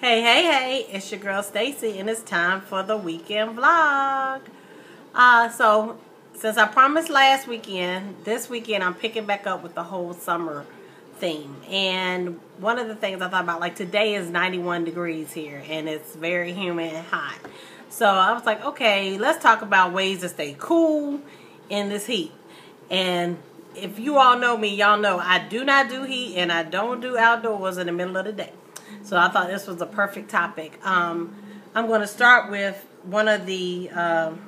Hey, it's your girl Stacey, and it's time for the weekend vlog. So since I promised last weekend, this weekend I'm picking back up with the whole summer theme. And one of the things I thought about, like today is 91 degrees here, and it's very humid and hot. So I was like, okay, let's talk about ways to stay cool in this heat. And if you all know me, y'all know I do not do heat, and I don't do outdoors in the middle of the day. So I thought this was a perfect topic. I'm going to start with one of the, I'm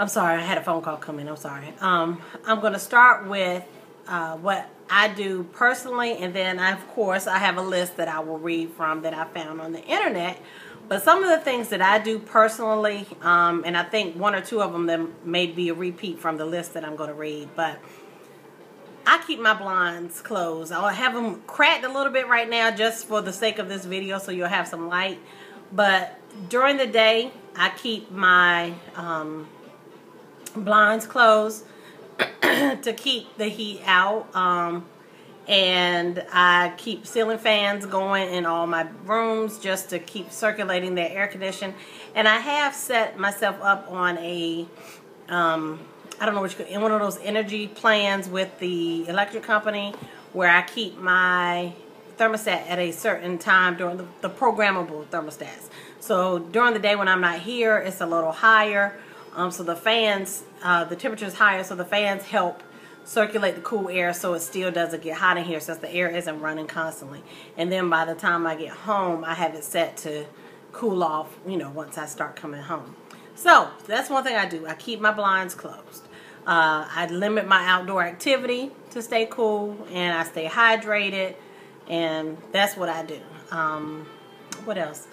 sorry, I had a phone call come in, I'm sorry. I'm going to start with what I do personally, and then of course I have a list that I will read from that I found on the internet. But some of the things that I do personally, and I think one or two of them may be a repeat from the list that I'm going to read, but I keep my blinds closed. I'll have them cracked a little bit right now just for the sake of this video so you'll have some light. But during the day, I keep my blinds closed to keep the heat out. And I keep ceiling fans going in all my rooms just to keep circulating the air conditioning. And I have set myself up on a I don't know what in one of those energy plans with the electric company where I keep my thermostat at a certain time during the programmable thermostats. So during the day when I'm not here, it's a little higher. So the fans, the temperature is higher, so the fans help circulate the cool air so it still doesn't get hot in here since the air isn't running constantly. And then by the time I get home, I have it set to cool off, you know, once I start coming home. So that's one thing I do. I keep my blinds closed. I limit my outdoor activity to stay cool, and I stay hydrated, and that's what I do. What else?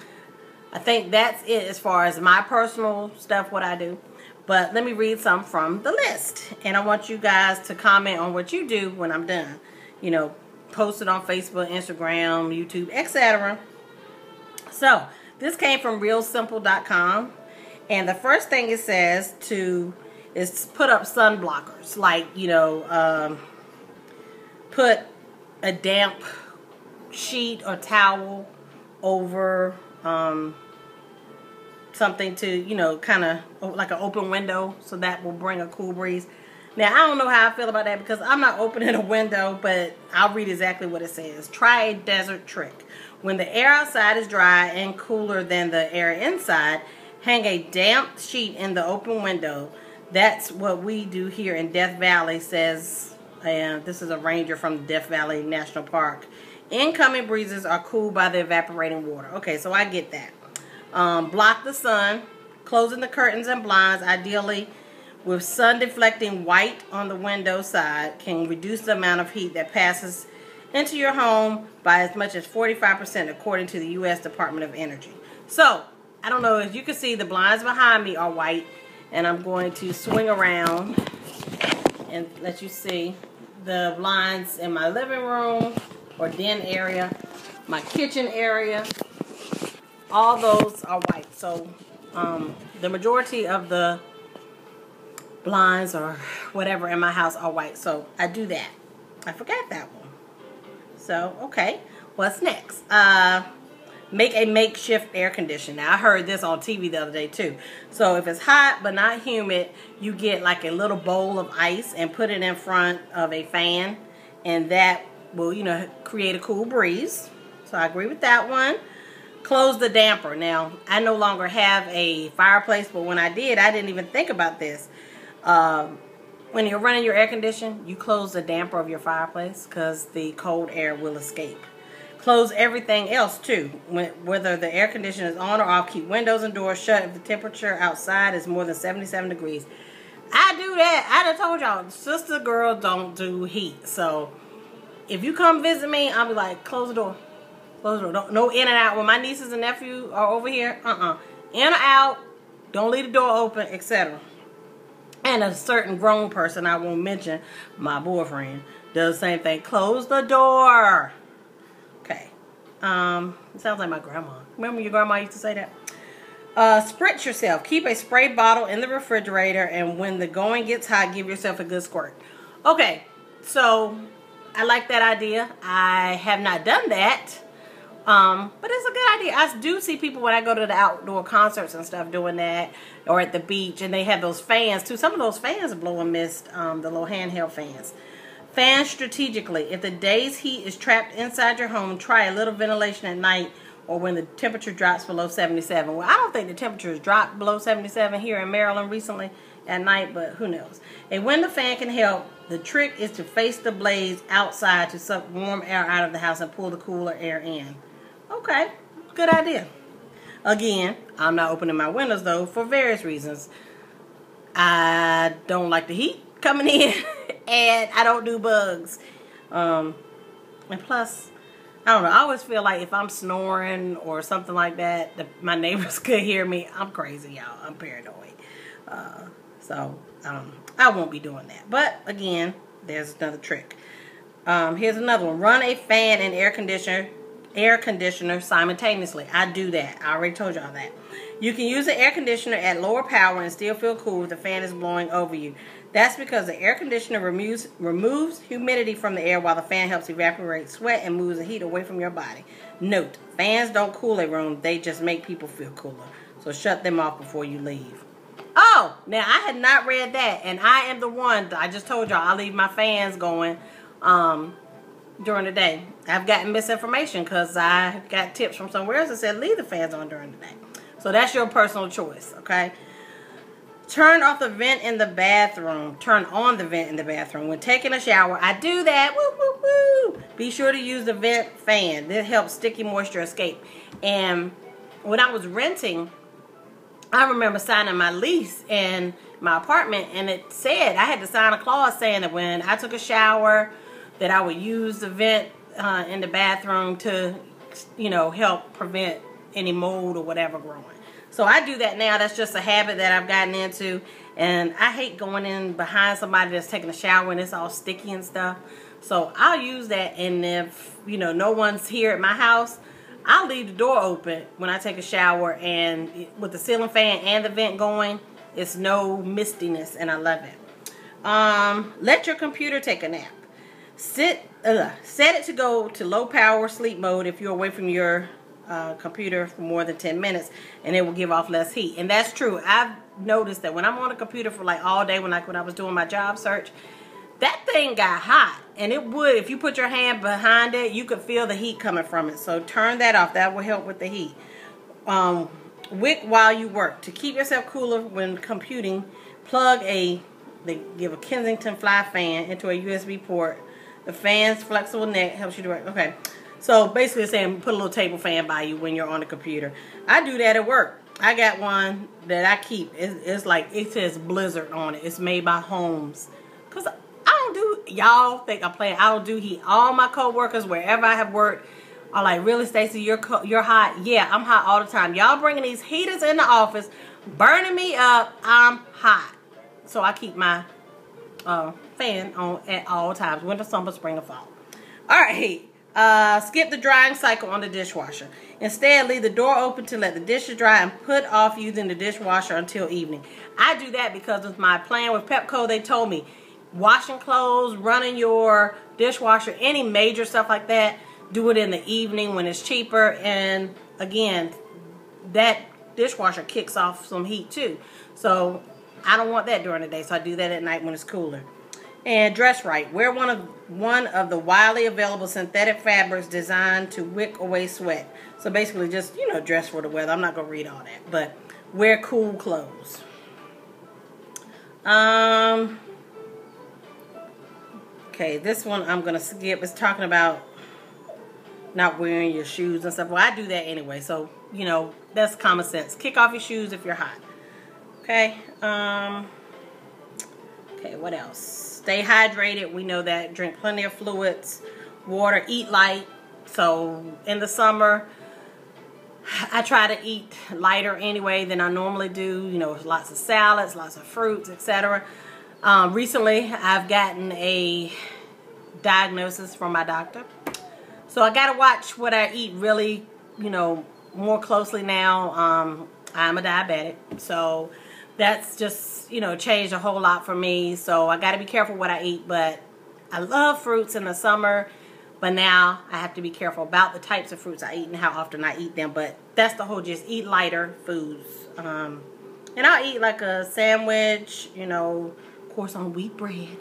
I think that's it as far as my personal stuff, what I do. But let me read some from the list, and I want you guys to comment on what you do when I'm done. You know, post it on Facebook, Instagram, YouTube, etc. So this came from realsimple.com. And the first thing it says is put up sun blockers. Like, you know, put a damp sheet or towel over something to, you know, kind of like an open window, so that will bring a cool breeze. Now, I don't know how I feel about that because I'm not opening a window, but I'll read exactly what it says. Try a desert trick. When the air outside is dry and cooler than the air inside, hang a damp sheet in the open window. That's what we do here in Death Valley, says, and this is a ranger from Death Valley National Park. Incoming breezes are cooled by the evaporating water. Okay, so I get that. Block the sun, closing the curtains and blinds, ideally with sun deflecting white on the window side, can reduce the amount of heat that passes into your home by as much as 45%, according to the U.S. Department of Energy. So, I don't know, as you can see, the blinds behind me are white, and I'm going to swing around and let you see the blinds in my living room or den area, my kitchen area. All those are white. So the majority of the blinds or whatever in my house are white. So I do that. I forgot that one. So, okay. What's next? Make a makeshift air conditioner. Now, I heard this on TV the other day too. So if it's hot but not humid, you get like a little bowl of ice and put it in front of a fan, and that will, you know, create a cool breeze. So I agree with that one. Close the damper. Now, I no longer have a fireplace, but when I did, I didn't even think about this. When you're running your air conditioner, you close the damper of your fireplace because the cold air will escape. Close everything else too, whether the air conditioner is on or off. Keep windows and doors shut if the temperature outside is more than 77 degrees. I do that. I done told y'all, sister girl don't do heat. So if you come visit me, I'll be like, close the door. Close the door. No in and out. When my nieces and nephew are over here, in or out, don't leave the door open, etc. And a certain grown person, I won't mention, my boyfriend, does the same thing. Close the door. Okay. It sounds like my grandma. Remember your grandma used to say that? Spritz yourself. Keep a spray bottle in the refrigerator, and when the going gets hot, give yourself a good squirt. Okay, so I like that idea. I have not done that, But it's a good idea. I do see people when I go to the outdoor concerts and stuff doing that, or at the beach, and they have those fans too. Some of those fans blow and mist, the little handheld fans. Fan strategically. If the day's heat is trapped inside your home, try a little ventilation at night or when the temperature drops below 77. Well, I don't think the temperature has dropped below 77 here in Maryland recently at night, but who knows. And when the fan can help, the trick is to face the blades outside to suck warm air out of the house and pull the cooler air in. Okay, good idea. Again, I'm not opening my windows though for various reasons. I don't like the heat coming in and I don't do bugs. And plus, I don't know, I always feel like if I'm snoring or something like that, my neighbors could hear me. I'm crazy, y'all. I'm paranoid. So I won't be doing that. But again, there's another trick. Here's another one. Run a fan and air conditioner simultaneously. I do that. I already told y'all that. You can use the air conditioner at lower power and still feel cool if the fan is blowing over you. That's because the air conditioner removes humidity from the air while the fan helps evaporate sweat and moves the heat away from your body. Note, fans don't cool a room. They just make people feel cooler. So shut them off before you leave. Oh, now I had not read that, and I am the one, I just told y'all, I leave my fans going during the day. I've gotten misinformation because I got tips from somewhere else that said leave the fans on during the day. So that's your personal choice, okay? Turn off the vent in the bathroom. Turn on the vent in the bathroom. When taking a shower, I do that. Woo, woo, woo. Be sure to use the vent fan. This helps sticky moisture escape. And when I was renting, I remember signing my lease in my apartment, and it said, I had to sign a clause saying that when I took a shower, that I would use the vent in the bathroom to, you know, help prevent any mold or whatever growing. So I do that now. That's just a habit that I've gotten into, and I hate going in behind somebody that's taking a shower and it's all sticky and stuff. So I'll use that, and if, you know, no one's here at my house, I'll leave the door open when I take a shower, and with the ceiling fan and the vent going, it's no mistiness, and I love it. Let your computer take a nap. Set it to go to low power sleep mode if you're away from your computer for more than 10 minutes, and it will give off less heat. And that's true. I've noticed that when I'm on a computer for like all day, when I was doing my job search, that thing got hot, and it would, if you put your hand behind it, you could feel the heat coming from it. So turn that off. That will help with the heat. Wick while you work. To keep yourself cooler when computing, they give a Kensington fly fan into a USB port. The fan's flexible neck helps you direct. Okay, so basically it's saying put a little table fan by you when you're on the computer. I do that at work. I got one that I keep. It's like, it says Blizzard on it. It's made by Holmes. Because I don't do, y'all think I'm playing, I don't do heat. All my co-workers, wherever I have worked, are like, really, Stacey, you're hot? Yeah, I'm hot all the time. Y'all bringing these heaters in the office, burning me up. I'm hot. So I keep my fan on at all times, winter, summer, spring, or fall. All right, skip the drying cycle on the dishwasher. Instead, leave the door open to let the dishes dry and put off using the dishwasher until evening. I do that because with my plan with Pepco, they told me washing clothes, running your dishwasher, any major stuff like that, do it in the evening when it's cheaper. And again, that dishwasher kicks off some heat too. So I don't want that during the day, so I do that at night when it's cooler. And dress right. Wear one of the widely available synthetic fabrics designed to wick away sweat. So basically just, you know, dress for the weather. I'm not going to read all that, but wear cool clothes. Okay, this one I'm going to skip. It's talking about not wearing your shoes and stuff. Well, I do that anyway, so, you know, that's common sense. Kick off your shoes if you're hot. Okay, okay, what else? Stay hydrated. We know that. Drink plenty of fluids, water, eat light. So in the summer, I try to eat lighter anyway than I normally do. You know, lots of salads, lots of fruits, etc. Recently, I've gotten a diagnosis from my doctor. So I got to watch what I eat really, you know, more closely now. I'm a diabetic, so that's just, you know, changed a whole lot for me. So I got to be careful what I eat, but I love fruits in the summer. But now I have to be careful about the types of fruits I eat and how often I eat them. But that's the whole gist. Eat lighter foods. And I'll eat like a sandwich, you know, of course on wheat bread,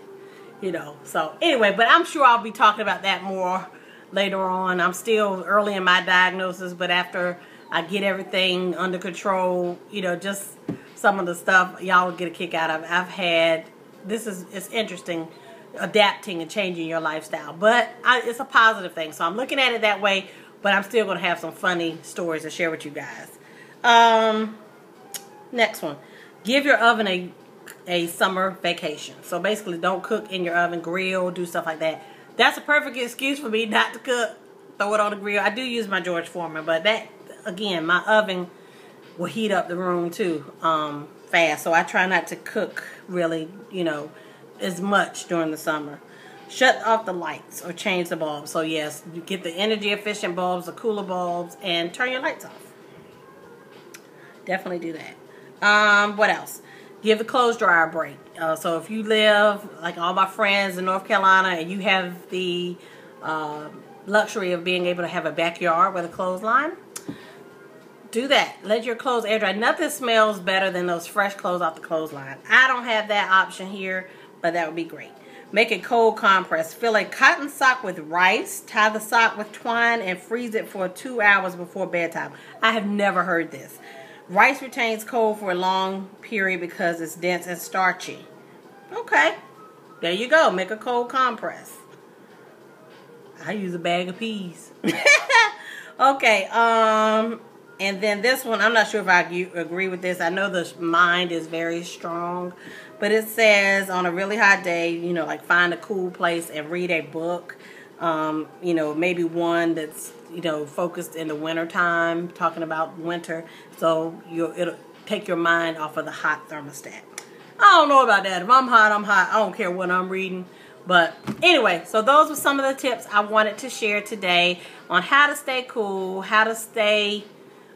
you know. So anyway, but I'm sure I'll be talking about that more later on. I'm still early in my diagnosis, but after I get everything under control, you know, just some of the stuff y'all will get a kick out of. I've had, it's interesting, adapting and changing your lifestyle, but it's a positive thing, so I'm looking at it that way. But I'm still going to have some funny stories to share with you guys. Next one, give your oven a summer vacation. So basically, don't cook in your oven, grill, do stuff like that. That's a perfect excuse for me not to cook. Throw it on the grill. I do use my George Foreman, but that, again, my oven will heat up the room too fast. So I try not to cook really, you know, as much during the summer. Shut off the lights or change the bulbs. So yes, you get the energy efficient bulbs, the cooler bulbs, and turn your lights off. Definitely do that. What else? Give the clothes dryer a break. So if you live, like all my friends in North Carolina, and you have the luxury of being able to have a backyard with a clothesline, do that. Let your clothes air dry. Nothing smells better than those fresh clothes off the clothesline. I don't have that option here, but that would be great. Make a cold compress. Fill a cotton sock with rice. Tie the sock with twine and freeze it for 2 hours before bedtime. I have never heard this. Rice retains cold for a long period because it's dense and starchy. Okay. There you go. Make a cold compress. I use a bag of peas. Okay. And then this one, I'm not sure if I agree with this. I know the mind is very strong, but it says on a really hot day, you know, like find a cool place and read a book. You know, maybe one that's, you know, focused in the winter time, talking about winter. So it'll take your mind off of the hot thermostat. I don't know about that. If I'm hot, I'm hot. I don't care what I'm reading. But anyway, so those were some of the tips I wanted to share today on how to stay cool, how to stay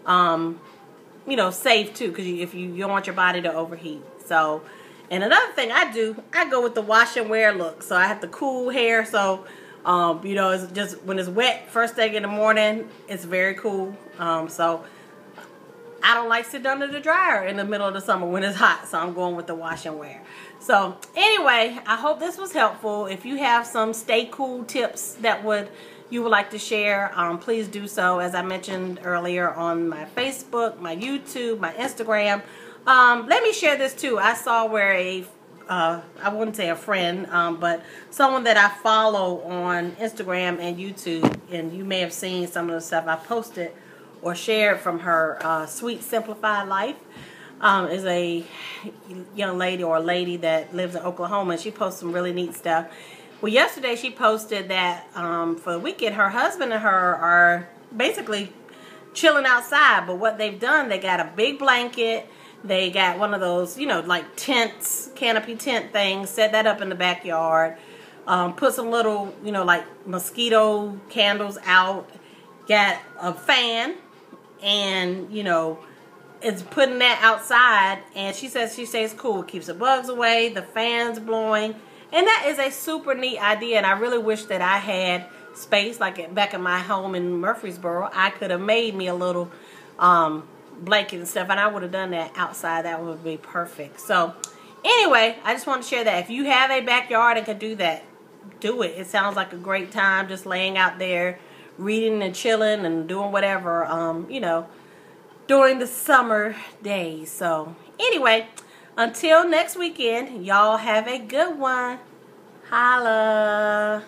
you know, safe too, because if you don't want your body to overheat. So, and another thing I do, I go with the wash and wear look. So I have the cool hair. So, you know, it's just when it's wet first thing in the morning, it's very cool. So I don't like sitting under the dryer in the middle of the summer when it's hot. So I'm going with the wash and wear. So anyway, I hope this was helpful. If you have some stay cool tips that you would like to share, please do so. As I mentioned earlier, on my Facebook, my YouTube, my Instagram. Let me share this too. I saw where I wouldn't say a friend, but someone that I follow on Instagram and YouTube, and you may have seen some of the stuff I posted or shared from her. Sweet Simplified Life is a young lady or a lady that lives in Oklahoma, and she posts some really neat stuff. Well, yesterday she posted that for the weekend, her husband and her are basically chilling outside. But what they've done, they got a big blanket. They got one of those, you know, like tents, canopy tent things. Set that up in the backyard. Put some little, you know, like mosquito candles out. Got a fan. And, you know, it's putting that outside. And she says she stays cool. It keeps the bugs away. The fan's blowing. And that is a super neat idea, and I really wish that I had space, like back in my home in Murfreesboro. I could have made me a little blanket and stuff, and I would have done that outside. That would be perfect. So anyway, I just want to share that. If you have a backyard and can do that, do it. It sounds like a great time, just laying out there, reading and chilling and doing whatever, you know, during the summer days. So anyway, until next weekend, y'all have a good one. Holla.